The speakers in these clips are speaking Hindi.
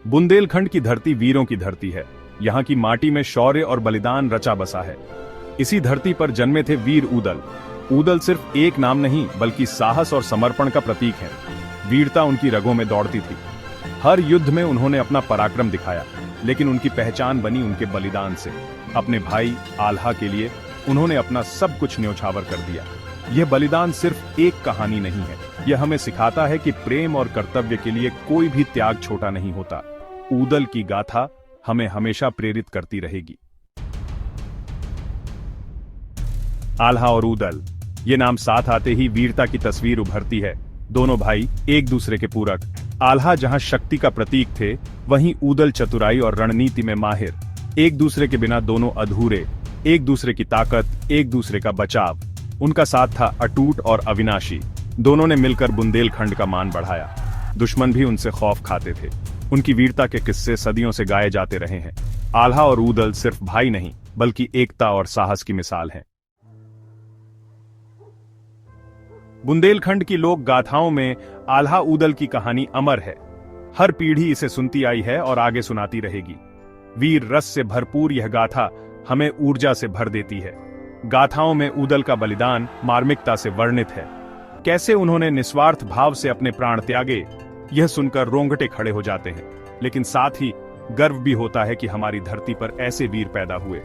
बुंदेलखंड की धरती वीरों की धरती है। यहाँ की माटी में शौर्य और बलिदान रचा बसा है। इसी धरती पर जन्मे थे वीर ऊदल। ऊदल सिर्फ एक नाम नहीं बल्कि साहस और समर्पण का प्रतीक है। वीरता उनकी रगों में दौड़ती थी। हर युद्ध में उन्होंने अपना पराक्रम दिखाया, लेकिन उनकी पहचान बनी उनके बलिदान से। अपने भाई आल्हा के लिए उन्होंने अपना सब कुछ न्योछावर कर दिया। यह बलिदान सिर्फ एक कहानी नहीं है, यह हमें सिखाता है कि प्रेम और कर्तव्य के लिए कोई भी त्याग छोटा नहीं होता। ऊदल की गाथा हमें हमेशा प्रेरित करती रहेगी। आल्हा और ऊदल, ये नाम साथ आते ही वीरता की तस्वीर उभरती है। दोनों भाई एक दूसरे के पूरक। आल्हा जहां शक्ति का प्रतीक थे, वहीं ऊदल चतुराई और रणनीति में माहिर। एक दूसरे के बिना दोनों अधूरे, एक दूसरे की ताकत, एक दूसरे का बचाव। उनका साथ था अटूट और अविनाशी। दोनों ने मिलकर बुंदेलखंड का मान बढ़ाया। दुश्मन भी उनसे खौफ खाते थे। उनकी वीरता के किस्से सदियों से गाए जाते रहे हैं। आल्हा और ऊदल सिर्फ भाई नहीं बल्कि एकता और साहस की मिसाल हैं। बुंदेलखंड की लोक गाथाओं में आल्हा ऊदल की कहानी अमर है। हर पीढ़ी इसे सुनती आई है और आगे सुनाती रहेगी। वीर रस से भरपूर यह गाथा हमें ऊर्जा से भर देती है। गाथाओं में ऊदल का बलिदान मार्मिकता से वर्णित है। कैसे उन्होंने निस्वार्थ भाव से अपने प्राण त्यागे, यह सुनकर रोंगटे खड़े हो जाते हैं। लेकिन साथ ही गर्व भी होता है कि हमारी धरती पर ऐसे वीर पैदा हुए।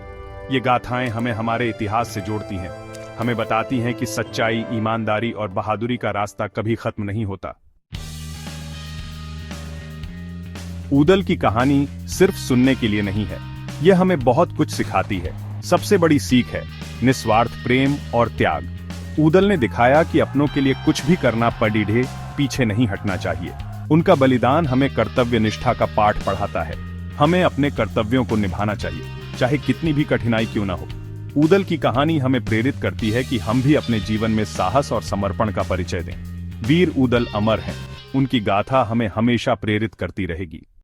ये गाथाएं हमें हमारे इतिहास से जोड़ती हैं। हमें बताती हैं कि सच्चाई, ईमानदारी और बहादुरी का रास्ता कभी खत्म नहीं होता। ऊदल की कहानी सिर्फ सुनने के लिए नहीं है, यह हमें बहुत कुछ सिखाती है। सबसे बड़ी सीख है निस्वार्थ प्रेम और त्याग। ऊदल ने दिखाया कि अपनों के लिए कुछ भी करना पड़े, पीछे नहीं हटना चाहिए। उनका बलिदान हमें कर्तव्य निष्ठा का पाठ पढ़ाता है। हमें अपने कर्तव्यों को निभाना चाहिए, चाहे कितनी भी कठिनाई क्यों ना हो। ऊदल की कहानी हमें प्रेरित करती है कि हम भी अपने जीवन में साहस और समर्पण का परिचय दें। वीर ऊदल अमर हैं, उनकी गाथा हमें हमेशा प्रेरित करती रहेगी।